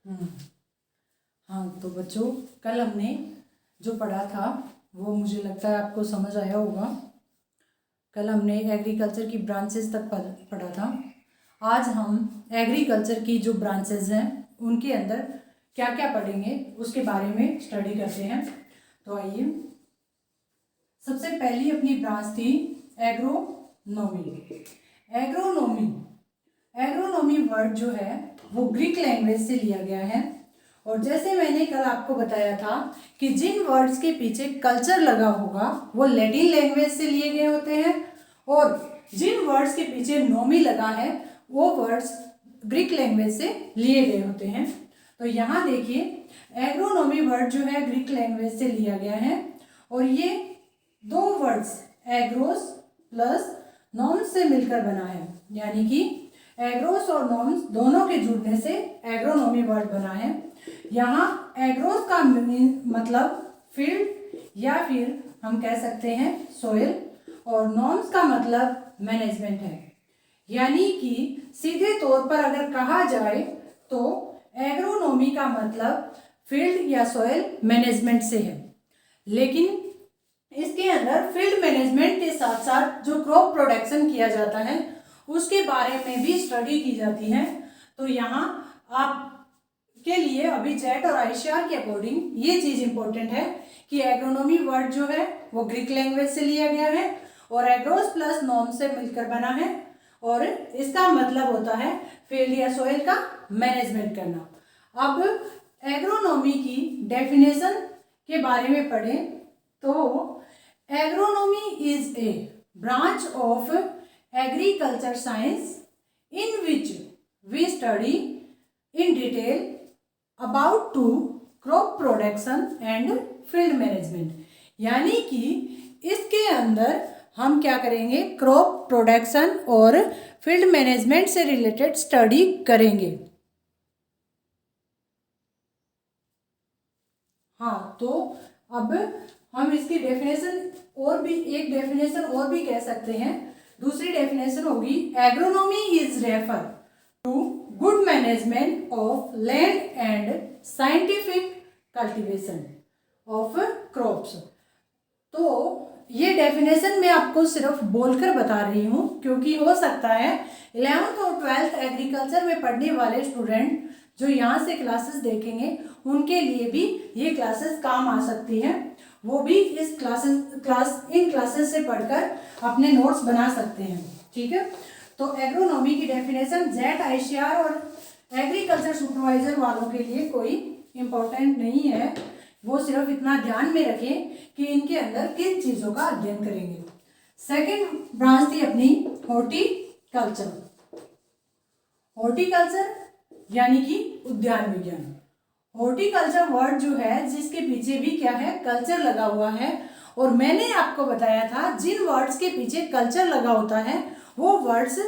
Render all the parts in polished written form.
हम्म, हाँ तो बच्चों, कल हमने जो पढ़ा था वो मुझे लगता है आपको समझ आया होगा। कल हमने एग्रीकल्चर की ब्रांचेस तक पढ़ा था। आज हम एग्रीकल्चर की जो ब्रांचेस हैं उनके अंदर क्या क्या पढ़ेंगे उसके बारे में स्टडी करते हैं। तो आइए, सबसे पहली अपनी ब्रांच थी एग्रोनॉमी। एग्रोनॉमी एग्रोनॉमी वर्ड जो है वो ग्रीक लैंग्वेज से लिया गया है। और जैसे मैंने कल आपको बताया था कि जिन वर्ड्स के पीछे कल्चर लगा होगा वो लैटिन लैंग्वेज से लिए गए होते हैं, और जिन वर्ड्स के पीछे नोमी लगा है वो वर्ड्स ग्रीक लैंग्वेज से लिए गए होते हैं। तो यहाँ देखिए, एग्रोनॉमी वर्ड जो है ग्रीक लैंग्वेज से लिया गया है, और ये दो वर्ड्स एग्रोस प्लस नॉम्स से मिलकर बना है। यानी कि एग्रोस और नॉम्स दोनों के जुड़ने से एग्रोनॉमी वर्ड बना है। यहाँ एग्रोस का मतलब फील्ड या फिर हम कह सकते हैं सोइल, और नॉर्म्स का मतलब मैनेजमेंट है। यानी कि सीधे तौर पर अगर कहा जाए तो एग्रोनॉमी का मतलब फील्ड या सोइल मैनेजमेंट से है, लेकिन इसके अंदर फील्ड मैनेजमेंट के साथ साथ जो क्रॉप प्रोडक्शन किया जाता है उसके बारे में भी स्टडी की जाती है। तो यहाँ आप के लिए अभी जेट और आईसीआर के अकॉर्डिंग ये चीज़ इंपॉर्टेंट है कि एग्रोनॉमी वर्ड जो है वो ग्रीक लैंग्वेज से लिया गया है और एग्रोस प्लस नॉर्म से मिलकर बना है, और इसका मतलब होता है फील्ड या सोइल का मैनेजमेंट करना। अब एग्रोनॉमी की डेफिनेशन के बारे में पढ़ें तो agronomy is a branch of agriculture science in which we study in detail about to crop production and field management. यानी कि इसके अंदर हम क्या करेंगे, क्रॉप प्रोडक्शन और फील्ड मैनेजमेंट से रिलेटेड स्टडी करेंगे। हाँ, तो अब हम इसकी डेफिनेशन एक डेफिनेशन और भी कह सकते हैं। दूसरी डेफिनेशन होगी agronomy is refer to good management of land and scientific cultivation of crops. तो ये डेफिनेशन मैं आपको सिर्फ बोलकर बता रही हूँ, क्योंकि हो सकता है 11th और 12th एग्रीकल्चर में पढ़ने वाले स्टूडेंट जो यहाँ से क्लासेस देखेंगे उनके लिए भी ये क्लासेस काम आ सकती हैं। वो भी इन क्लासेस से पढ़कर अपने नोट्स बना सकते हैं। ठीक है, तो एग्रोनॉमी की डेफिनेशन जेट आईसीआर और एग्रीकल्चर सुपरवाइजर वालों के लिए कोई इम्पोर्टेंट नहीं है। वो सिर्फ इतना ध्यान में रखें कि इनके अंदर किन चीज़ों का अध्ययन करेंगे। सेकंड ब्रांच थी अपनी हॉर्टिकल्चर। हॉर्टिकल्चर यानी कि उद्यान विज्ञान। हॉर्टिकल्चर वर्ड जो है जिसके पीछे भी क्या है, कल्चर लगा हुआ है। और मैंने आपको बताया था जिन वर्ड्स के पीछे कल्चर लगा होता है वो वर्ड्स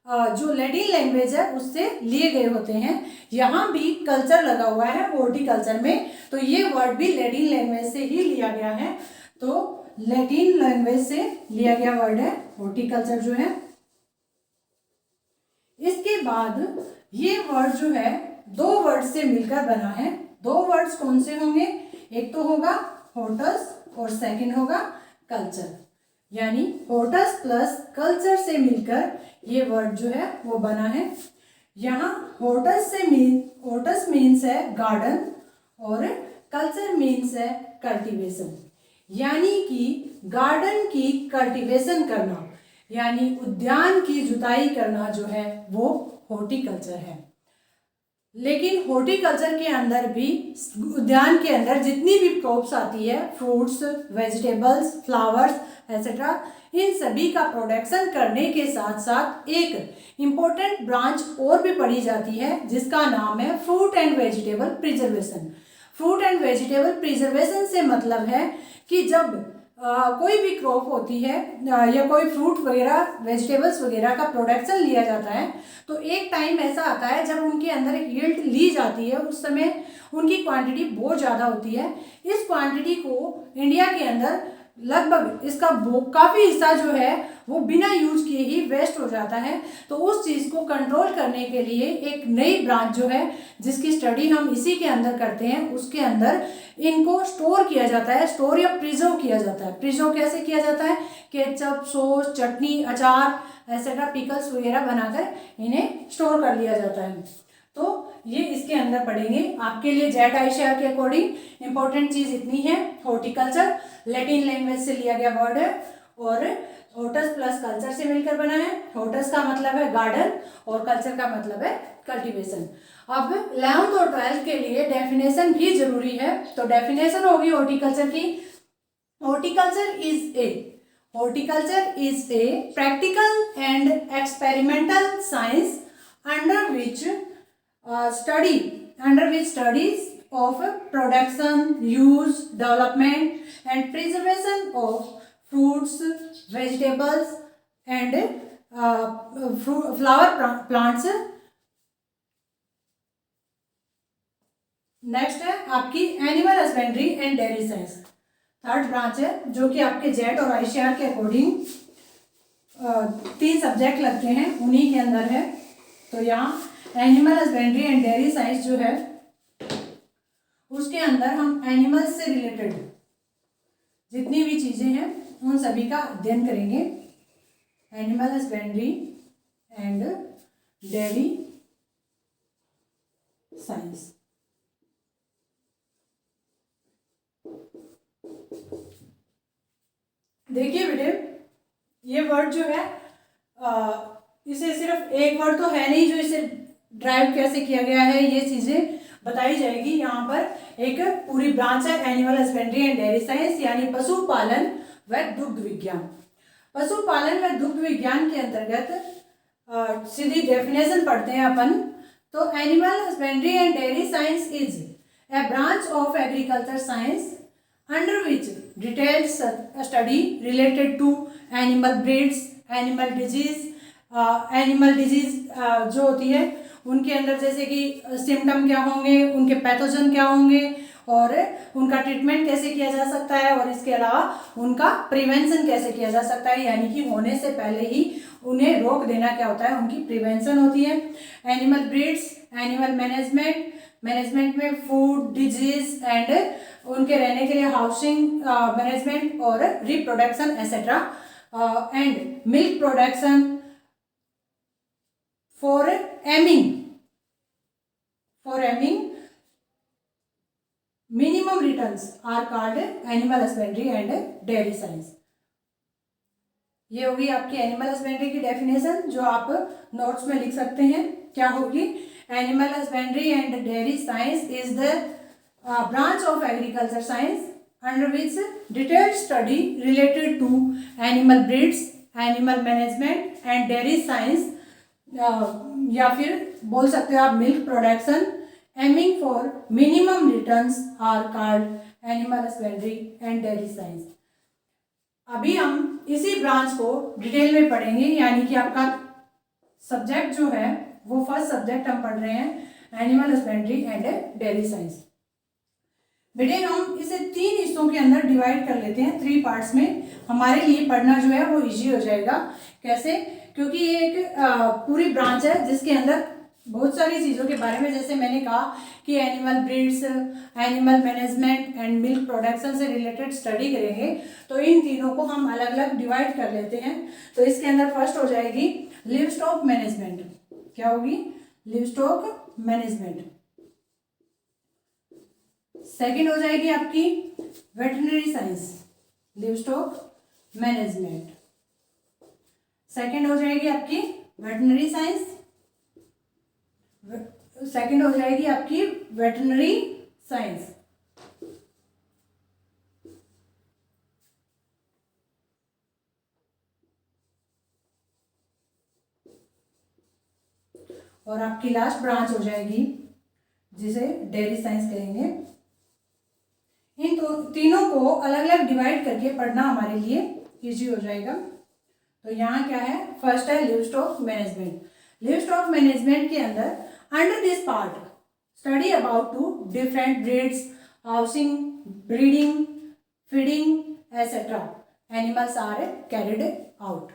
जो लैटिन लैंग्वेज है उससे लिए गए होते हैं। यहाँ भी कल्चर लगा हुआ है हॉर्टिकल्चर में, तो ये वर्ड भी लैटिन लैंग्वेज से ही लिया गया है। तो लैटिन लैंग्वेज से लिया गया वर्ड है हॉर्टिकल्चर जो है। इसके बाद ये वर्ड जो है दो वर्ड से मिलकर बना है। दो वर्ड्स कौन से होंगे, एक तो होगा हॉर्टस और सेकंड होगा कल्चर। यानी हॉर्टस प्लस कल्चर से मिलकर ये वर्ड जो है वो बना है। यहाँ हॉर्टस मीन्स है गार्डन और कल्चर मीन्स है कल्टीवेशन। यानी कि गार्डन की कल्टीवेशन करना, यानी उद्यान की जुताई करना जो है वो हॉर्टिकल्चर है। लेकिन हॉर्टिकल्चर के अंदर भी, उद्यान के अंदर जितनी भी क्रॉप्स आती है, फ्रूट्स, वेजिटेबल्स, फ्लावर्स एसेट्रा, इन सभी का प्रोडक्शन करने के साथ साथ एक इम्पोर्टेंट ब्रांच और भी पढ़ी जाती है जिसका नाम है fruit and vegetable preservation. Fruit and vegetable preservation से मतलब है कि जब कोई भी क्रॉप होती है या कोई फ्रूट वगैरह वेजिटेबल्स वगैरह का प्रोडक्शन लिया जाता है तो एक टाइम ऐसा आता है जब उनके अंदर यील्ड ली जाती है, उस समय उनकी क्वांटिटी बहुत ज़्यादा होती है। इस क्वांटिटी को इंडिया के अंदर लगभग इसका काफ़ी हिस्सा जो है वो बिना यूज किए ही वेस्ट हो जाता है। तो उस चीज़ को कंट्रोल करने के लिए एक नई ब्रांच जो है जिसकी स्टडी हम इसी के अंदर करते हैं, उसके अंदर इनको स्टोर किया जाता है, स्टोर या प्रिजर्व किया जाता है। प्रिजर्व कैसे किया जाता है? केचप, सॉस, चटनी, अचार एक्सेट्रा पिकल्स वगैरह बनाकर इन्हें स्टोर कर लिया जाता है। तो ये इसके अंदर पढ़ेंगे। आपके लिए जेड आईसीआर के अकॉर्डिंग इंपॉर्टेंट चीज इतनी है, हॉर्टिकल्चर लैटिन लैंग्वेज से लिया गया वर्ड है और हॉर्टस प्लस कल्चर से मिलकर बना है। हॉर्टस का मतलब है गार्डन और कल्चर का मतलब है कल्टीवेशन। अब 11th और 12th के लिए डेफिनेशन भी जरूरी है। तो डेफिनेशन होगी हॉर्टिकल्चर की, horticulture is a practical and experimental science under which studies of production, use, development and preservation of fruits, vegetables and flower plants। Next है आपकी animal husbandry and dairy science, third branch है जो कि आपके jet और ICR के according 3 subject लगते हैं, उन्हीं के अंदर है। तो यहाँ animal husbandry and dairy science जो है उसके अंदर हम एनिमल्स से रिलेटेड जितनी भी चीज़ें हैं उन सभी का अध्ययन करेंगे। Animal husbandry and dairy science. देखिए बेटे, ये वर्ड जो है इसे सिर्फ एक वर्ड तो है नहीं जो इसे ड्राइव कैसे किया गया है, ये चीज़ें बताई जाएगी। यहाँ पर एक पूरी ब्रांच है animal husbandry and dairy science, यानी पशुपालन व दुग्ध विज्ञान। पशुपालन व दुग्ध विज्ञान के अंतर्गत सीधी डेफिनेशन पढ़ते हैं अपन। तो animal husbandry and dairy science is a branch of agriculture science under which detailed study related to animal breeds, animal disease जो होती है उनके अंदर, जैसे कि सिम्टम क्या होंगे, उनके पैथोजन क्या होंगे और उनका ट्रीटमेंट कैसे किया जा सकता है और इसके अलावा उनका प्रिवेंशन कैसे किया जा सकता है, यानी कि होने से पहले ही उन्हें रोक देना क्या होता है, उनकी प्रिवेंशन होती है। एनिमल ब्रीड्स, एनिमल मैनेजमेंट में फूड, डिजीज एंड उनके रहने के लिए हाउसिंग मैनेजमेंट और reproduction etcetera, and milk production for aiming minimum returns are called animal husbandry and dairy science. ये होगी आपकी एनिमल हस्बेंड्री की डेफिनेशन जो आप नोट्स में लिख सकते हैं। क्या होगी? Animal husbandry and dairy science is the branch of agriculture science under which detailed study related to animal breeds, animal management and dairy science, या फिर बोल सकते हो आप milk production, aiming for minimum returns are called animal husbandry and dairy science. अभी हम इसी branch को डिटेल में पढ़ेंगे, यानी कि आपका सब्जेक्ट जो है वो फर्स्ट सब्जेक्ट हम पढ़ रहे हैं animal husbandry and dairy science. बेटे हम इसे 3 हिस्सों के अंदर डिवाइड कर लेते हैं, 3 पार्ट्स में। हमारे लिए पढ़ना जो है वो इजी हो जाएगा। कैसे? क्योंकि ये एक पूरी ब्रांच है जिसके अंदर बहुत सारी चीज़ों के बारे में, जैसे मैंने कहा कि animal breeds, animal management and milk production से रिलेटेड स्टडी करेंगे। तो इन तीनों को हम अलग अलग डिवाइड कर लेते हैं। तो इसके अंदर फर्स्ट हो जाएगी लिवस्टॉक मैनेजमेंट। क्या होगी? लिवस्टॉक मैनेजमेंट। सेकंड हो जाएगी आपकी वेटरनरी साइंस, लिवस्टॉक मैनेजमेंट। सेकंड हो जाएगी आपकी वेटरनरी साइंस, सेकंड हो जाएगी आपकी वेटरनरी साइंस। और आपकी लास्ट ब्रांच हो जाएगी जिसे डेयरी साइंस कहेंगे। इन तीनों को अलग अलग डिवाइड करके पढ़ना हमारे लिए इजी हो जाएगा। तो यहाँ क्या है? फर्स्ट है लिवस्टॉक मैनेजमेंट। लिवस्टॉक मैनेजमेंट के अंदर under this part study about 2 different breeds, housing, breeding, feeding etcetera animals are carried out.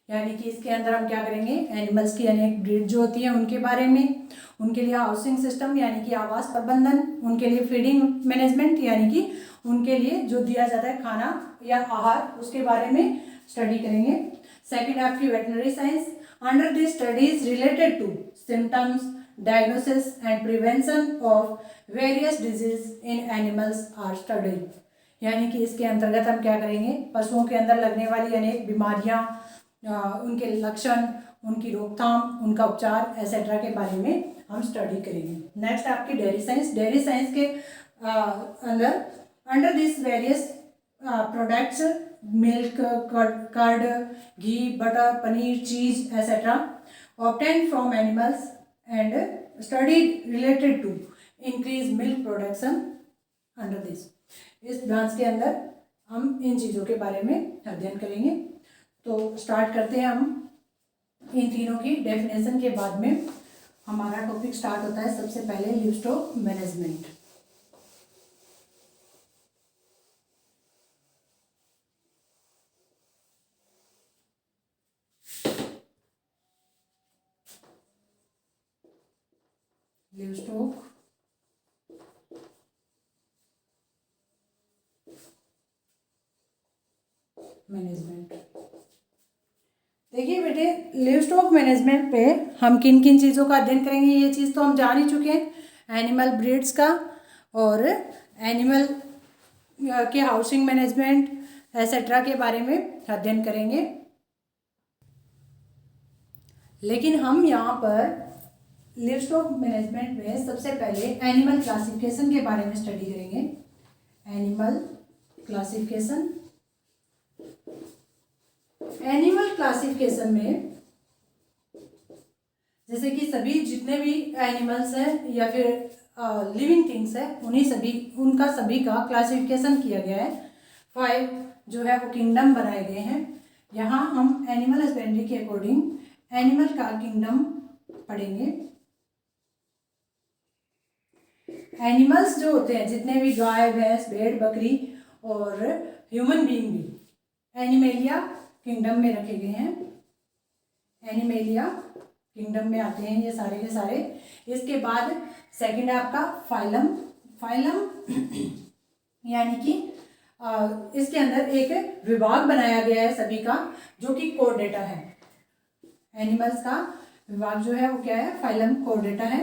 यानी कि इसके अंदर हम क्या करेंगे, एनिमल्स की अनेक ब्रीड जो होती है उनके बारे में, उनके लिए हाउसिंग सिस्टम यानी कि आवास प्रबंधन, उनके लिए फीडिंग मैनेजमेंट यानी कि उनके लिए जो दिया जाता है खाना या आहार उसके बारे में स्टडी करेंगे। सेकंड आपकी veterinary science, under this studies related to symptoms, diagnosis and prevention of various disease in animals are studied. यानी कि इसके अंतर्गत हम क्या करेंगे, पशुओं के अंदर लगने वाली अनेक बीमारियां, उनके लक्षण, उनकी रोकथाम, उनका उपचार एसेट्रा के बारे में हम स्टडी करेंगे। नेक्स्ट आपकी डेयरी साइंस, डेयरी साइंस के अंदर under this various products milk, curd, ghee, butter, paneer, cheese etcetera obtained from animals and studied related to increase milk production under this. इस ब्रांच के अंदर हम इन चीज़ों के बारे में अध्ययन करेंगे। तो स्टार्ट करते हैं हम इन तीनों की डेफिनेशन के बाद में हमारा टॉपिक स्टार्ट होता है सबसे पहले लिवस्टॉक मैनेजमेंट। लिवस्टॉक मैनेजमेंट। देखिए बेटे, लिवस्टॉक मैनेजमेंट पे हम किन किन चीज़ों का अध्ययन करेंगे, ये चीज़ तो हम जान ही चुके हैं, एनिमल ब्रीड्स का और एनिमल के हाउसिंग मैनेजमेंट एसेट्रा के बारे में अध्ययन करेंगे। लेकिन हम यहाँ पर लिवस्टॉक मैनेजमेंट में सबसे पहले एनिमल क्लासिफिकेशन के बारे में स्टडी करेंगे। एनिमल क्लासिफिकेशन, एनिमल क्लासिफिकेशन में जैसे कि सभी जितने भी एनिमल्स हैं या फिर लिविंग थिंग्स है उनका सभी का क्लासिफिकेशन किया गया है। 5 जो है वो किंगडम बनाए गए हैं। यहाँ हम एनिमल हस्बेंड्री के अकॉर्डिंग एनिमल का किंगडम पढ़ेंगे। एनिमल्स जो होते हैं जितने भी गाय, भैंस, भेड़, बकरी और ह्यूमन बीइंग भी एनिमेलिया किंगडम में रखे गए हैं। एनिमेलिया किंगडम में आते हैं ये सारे के सारे। इसके बाद सेकंड है आपका फाइलम। फाइलम यानी कि इसके अंदर एक विभाग बनाया गया है सभी का, जो कि कोर्डेटा है। एनिमल्स का विभाग जो है वो क्या है, फाइलम कोर्डेटा है।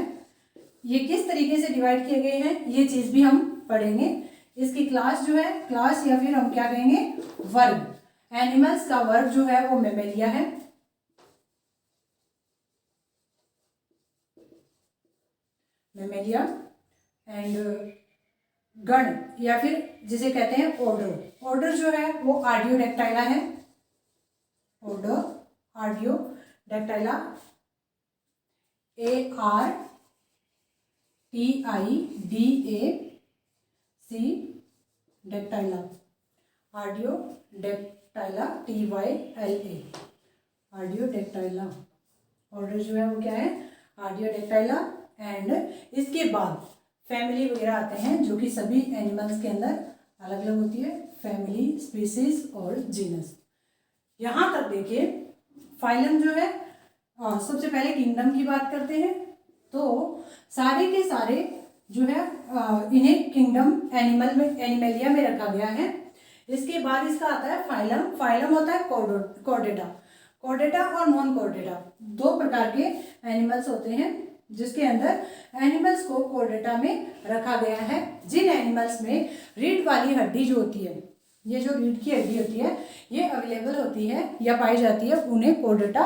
ये किस तरीके से डिवाइड किए गए हैं ये चीज़ भी हम पढ़ेंगे। इसकी क्लास जो है, क्लास या फिर हम क्या कहेंगे, वर्ग। एनिमल्स का वर्ग जो है वो मेमेलिया है। मेमेलिया एंड गण या फिर जिसे कहते हैं ऑर्डर। ऑर्डर जो है वो आर्डियोडेक्टाइला है। Order Artiodactyla, ARTIDAC dactyla, Artiodactyla TYLA, Artiodactyla. Order जो है वो क्या है, आर्डियोडेक्टाइला। एंड इसके बाद फैमिली वगैरह आते हैं जो कि सभी एनिमल्स के अंदर अलग अलग होती है, फैमिली, स्पीसीज और जीनस। यहाँ तक देखिए फाइलम जो है, सबसे पहले किंगडम की बात करते हैं। तो सारे के सारे जो है इन्हें किंगडम एनिमेलिया में रखा गया है। इसके बाद इसका आता है फाइलम। फाइलम होता है कॉर्डेटा। कॉर्डेटा और नॉन कॉर्डेटा, 2 प्रकार के एनिमल्स होते हैं जिसके अंदर एनिमल्स को कॉर्डेटा में रखा गया है। जिन एनिमल्स में रीढ़ वाली हड्डी जो होती है, ये जो रीढ़ की हड्डी होती है ये अवेलेबल होती है या पाई जाती है, उन्हें कॉर्डेटा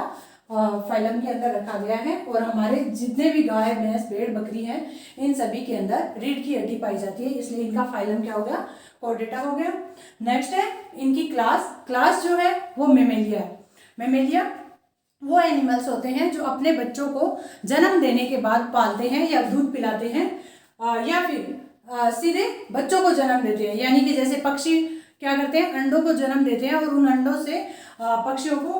फाइलम के अंदर रखा गया है। और हमारे जितने भी गाय, भैंस, भेड़, बकरी हैं इन सभी के अंदर रीढ़ की हड्डी पाई जाती है, इसलिए इनका फाइलम क्या हो गया, कॉर्डेटा हो गया। नेक्स्ट है इनकी क्लास। क्लास जो है वो मेमेलिया है। मेमेलिया वो एनिमल्स होते हैं जो अपने बच्चों को जन्म देने के बाद पालते हैं या दूध पिलाते हैं, या फिर सीधे बच्चों को जन्म देते हैं। यानी कि जैसे पक्षी क्या करते हैं, अंडों को जन्म देते हैं और उन अंडों से पक्षियों को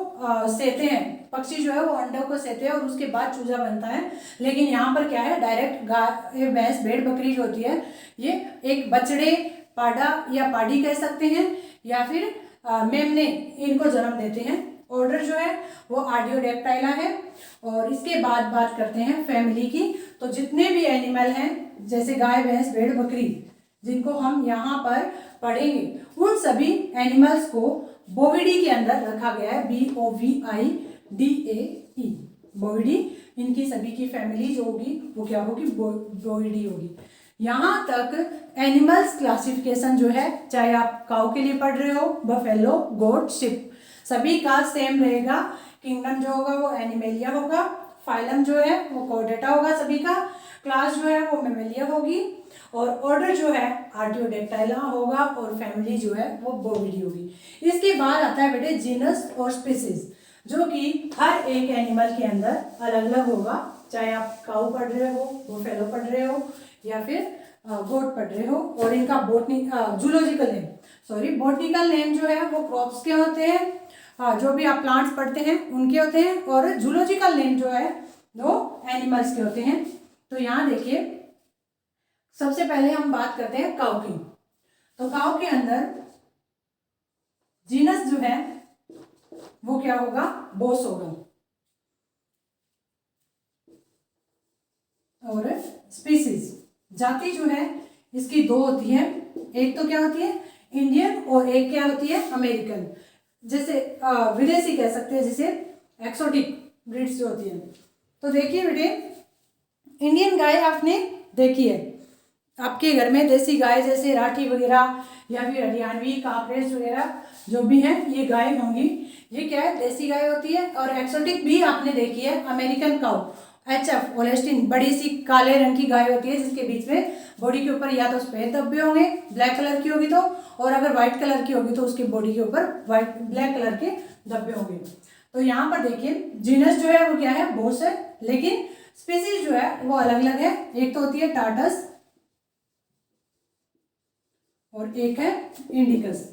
सेते हैं, पक्षी जो है वो अंडों को सेते हैं और उसके बाद चूजा बनता है, लेकिन यहाँ पर क्या है, डायरेक्ट गाय भैंस भेड़ बकरी जो होती है ये एक बछड़े पाड़ा या पाड़ी कह सकते हैं या फिर मेमने इनको जन्म देते हैं। ऑर्डर जो है वो आर्डियोडेक्टाइला है। और इसके बाद बात करते हैं फैमिली की। तो जितने भी एनिमल हैं जैसे गाय भैंस भेड़ बकरी जिनको हम यहाँ पर पढ़ेंगे उन सभी एनिमल्स को बोविडी के अंदर रखा गया है, BOVIDAE बोविडी। इनकी सभी की फैमिली जो होगी वो क्या होगी, बोविडी होगी। यहाँ तक एनिमल्स क्लासिफिकेशन जो है, चाहे आप काऊ के लिए पढ़ रहे हो, बफेलो, गोट, शिप, सभी का सेम रहेगा। किंगडम जो होगा वो एनिमेलिया होगा, फाइलम जो है वो कॉर्डेटा होगा सभी का, क्लास जो है वो मेमेलिया होगी और ऑर्डर जो है आर्टियोडेक्टाइला होगा और फैमिली जो है वो बोविडी होगी। इसके बाद आता है बेटे जीनस और स्पीसीज, जो कि हर एक एनिमल के अंदर अलग अलग होगा, चाहे आप काऊ पढ़ रहे हो, बफेलो पढ़ रहे हो या फिर गोट पढ़ रहे हो। और इनका बोटनिकल नेम जो है वो क्रॉप्स के होते हैं, जो भी आप प्लांट्स पढ़ते हैं उनके होते हैं, और जूलॉजिकल नेम जो है वो एनिमल्स के होते हैं। तो यहाँ देखिए सबसे पहले हम बात करते हैं काऊ की। तो काऊ के अंदर जीनस जो है वो क्या होगा, बोस होगा, और स्पीसीज जाति जो है इसकी दो होती है, एक तो क्या होती है इंडियन और एक क्या होती है अमेरिकन, जैसे विदेशी कह सकते हैं, जैसे एक्सोटिक ब्रीड्स जो होती है। तो देखिए बेटे, इंडियन गाय आपने देखी है, आपके घर में देसी गाय जैसे राठी वगैरह या फिर हरियाणवी काकरेज वगैरह जो भी हैं ये गाय होंगी, ये क्या है देसी गाय होती है। और एक्सोटिक भी आपने देखी है, अमेरिकन काऊ, HF होल्स्टीन, बड़ी सी काले रंग की गाय होती है जिसके बीच में बॉडी के ऊपर या तो सफेद धब्बे होंगे, ब्लैक कलर की होगी तो, और अगर व्हाइट कलर की होगी तो उसकी बॉडी के ऊपर ब्लैक कलर के धब्बे होंगे। तो यहाँ पर देखिए जीनस जो है वो क्या है, बोस है, लेकिन स्पीसीज जो है वो अलग अलग है। एक तो होती है टार्टस और एक है इंडिकस।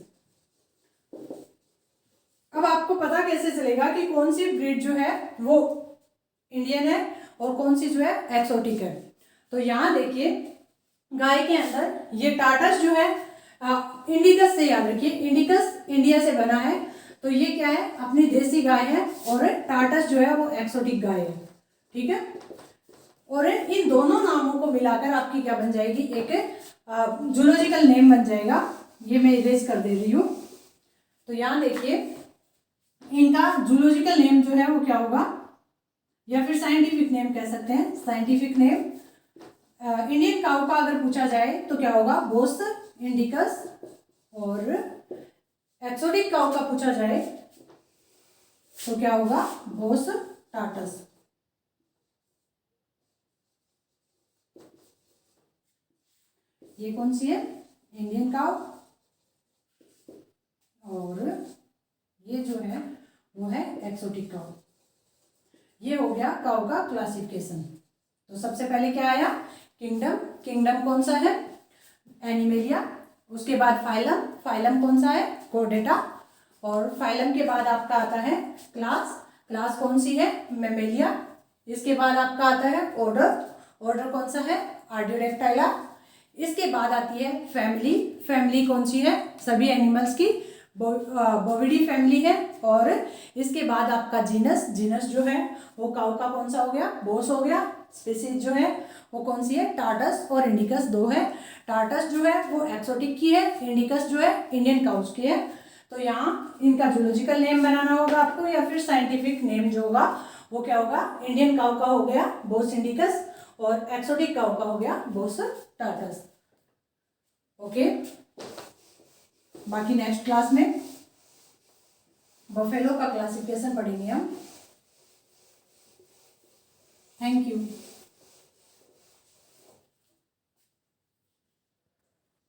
अब आपको पता कैसे चलेगा कि कौन सी ब्रीड जो है वो इंडियन है और कौन सी जो है एक्सोटिक है। तो यहाँ देखिए गाय के अंदर ये टार्टस जो है, इंडिकस से याद रखिए, इंडिकस इंडिया से बना है, तो ये क्या है अपनी देसी गाय है, और टार्टस जो है वो एक्सोटिक गाय है, ठीक है। और इन दोनों नामों को मिलाकर आपकी क्या बन जाएगी, एक जूलॉजिकल नेम बन जाएगा। ये मैं इरेज कर दे रही हूँ। तो यहाँ देखिए इनका जूलॉजिकल नेम जो है वो क्या होगा, या फिर साइंटिफिक नेम कह सकते हैं। साइंटिफिक नेम इंडियन काऊ का अगर पूछा जाए तो क्या होगा, बोस इंडिकस, और एक्सोटिक काऊ का पूछा जाए तो क्या होगा, बोस टार्टस। ये कौन सी है, इंडियन काऊ, और ये जो है वो है एक्सोटिक काऊ। ये हो गया काऊ का क्लासिफिकेशन। तो सबसे पहले क्या आया, किंगडम। किंगडम कौन सा है, एनिमेलिया। उसके बाद फाइलम, फाइलम कौन सा है, कोर्डेटा। और फाइलम के बाद आपका आता है क्लास, क्लास कौन सी है, मेमेलिया। इसके बाद आपका आता है ऑर्डर, ऑर्डर कौन सा है, आर्डियोडेक्टाइला। इसके बाद आती है फैमिली, फैमिली कौन सी है, सभी एनिमल्स की बोविडी फैमिली है। और इसके बाद आपका जीनस, जीनस जो है वो काऊ का कौन सा हो गया, बोस हो गया। स्पीसीज जो है वो कौन सी है, टार्टस और इंडिकस दो है। टार्टस जो है वो एक्सोटिक की है, इंडिकस जो है इंडियन काउस की है। तो यहाँ इनका जूलॉजिकल नेम बनाना होगा आपको, या फिर साइंटिफिक नेम जो होगा वो क्या होगा, इंडियन काऊ का हो गया बोस इंडिकस, और एक्सोटिक काऊ का हो गया बोस टार्टस। ओके, बाकी नेक्स्ट क्लास में बफेलो का क्लासिफिकेशन पढ़ेंगे हम। Thank you.